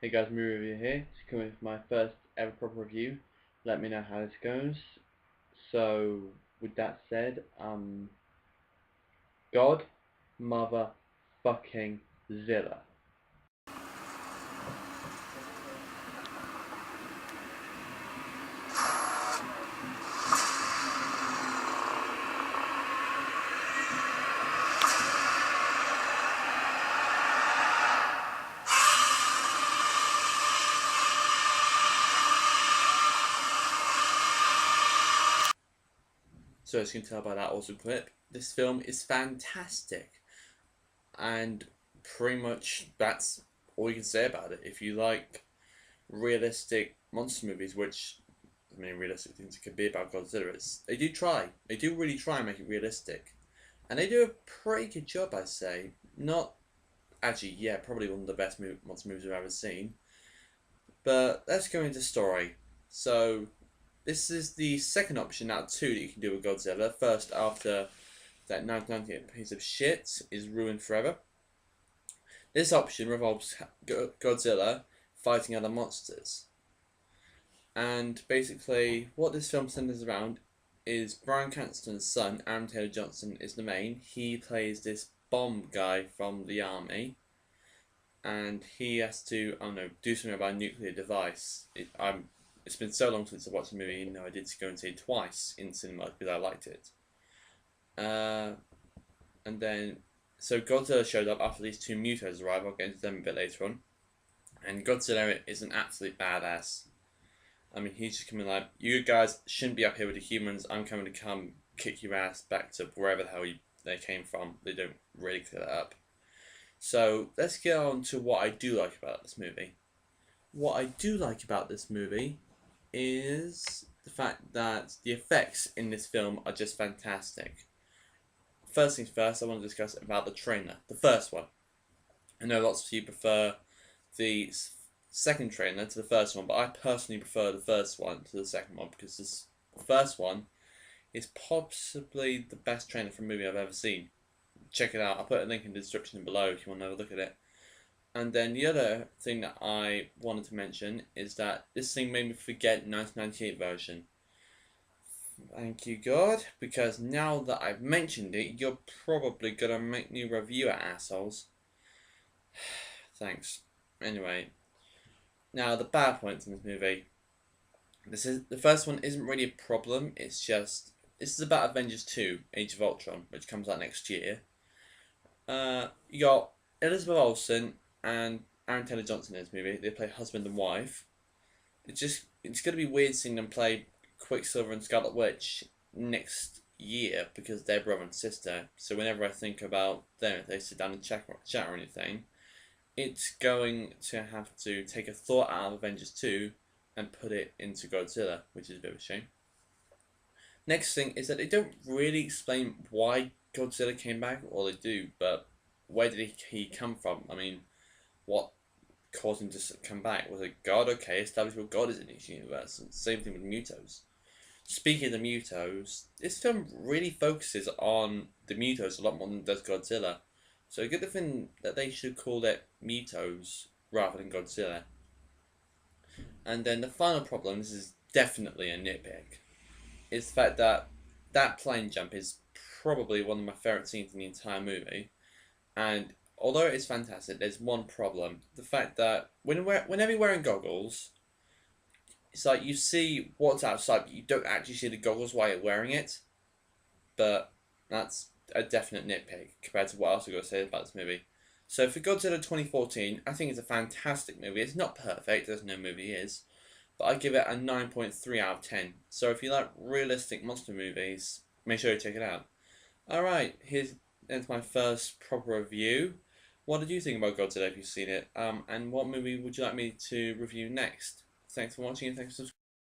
Hey guys, movie review here. It's coming with my first ever proper review. Let me know how this goes. So, with that said, God, mother, fucking Zilla. So as you can tell by that awesome clip, this film is fantastic, and pretty much that's all you can say about it. If you like realistic monster movies, which I mean, realistic things it could be about Godzilla, they do try. They do really try and make it realistic, and they do a pretty good job, I'd say. Not actually, yeah, probably one of the best monster movies I've ever seen. But let's go into story. So this is the second option out of two that you can do with Godzilla. First, after that 1998 piece of shit is ruined forever. This option revolves Godzilla fighting other monsters. And basically, what this film centers around is Bryan Cranston's son, Aaron Taylor Johnson, is the main. He plays this bomb guy from the army, and he has to, I don't know, do something about a nuclear device. It's been so long since I watched the movie, even though I did go and see it twice in cinema because I liked it. And then, so Godzilla showed up after these two mutos arrive. I'll get into them a bit later on. And Godzilla is an absolute badass. I mean, he's just coming like, you guys shouldn't be up here with the humans. I'm coming to come kick your ass back to wherever the hell they came from. They don't really clear that up. So let's get on to what I do like about this movie. What I do like about this movie is the fact that the effects in this film are just fantastic. First things first, I want to discuss about the trailer, the first one. I know lots of you prefer the second trailer to the first one, but I personally prefer the first one to the second one because this first one is possibly the best trailer for a movie I've ever seen. Check it out. I'll put a link in the description below if you want to have a look at it. And then the other thing that I wanted to mention is that this thing made me forget 1998 version. Thank you, God, because now that I've mentioned it, you're probably gonna make me review it, assholes. Thanks. Anyway, now the bad points in this movie. The first one isn't really a problem. It's just this is about Avengers 2: Age of Ultron, which comes out next year. You got Elizabeth Olsen and Aaron Taylor Johnson in this movie. They play husband and wife. It's gonna be weird seeing them play Quicksilver and Scarlet Witch next year because they're brother and sister. So whenever I think about them, if they sit down and chat or anything, it's going to have to take a thought out of Avengers 2 and put it into Godzilla, which is a bit of a shame. Next thing is that they don't really explain why Godzilla came back, or they do, but where did he come from? I mean, what caused him to come back? Was it God? Okay, establish what God is in each universe. And same thing with Mutos. Speaking of the Mutos, this film really focuses on the Mutos a lot more than it does Godzilla. So a good thing that they should call it Mutos rather than Godzilla. And then the final problem, this is definitely a nitpick, is the fact that that plane jump is probably one of my favourite scenes in the entire movie. And although it is fantastic, there's one problem. The fact that whenever you're wearing goggles, it's like you see what's outside, but you don't actually see the goggles while you're wearing it. But that's a definite nitpick compared to what else I've got to say about this movie. So for Godzilla 2014, I think it's a fantastic movie. It's not perfect, as no movie is, but I give it a 9.3 out of 10. So if you like realistic monster movies, make sure you check it out. Alright, here's my first proper review. What did you think about Godzilla if you've seen it? And what movie would you like me to review next? Thanks for watching and thanks for subscribing.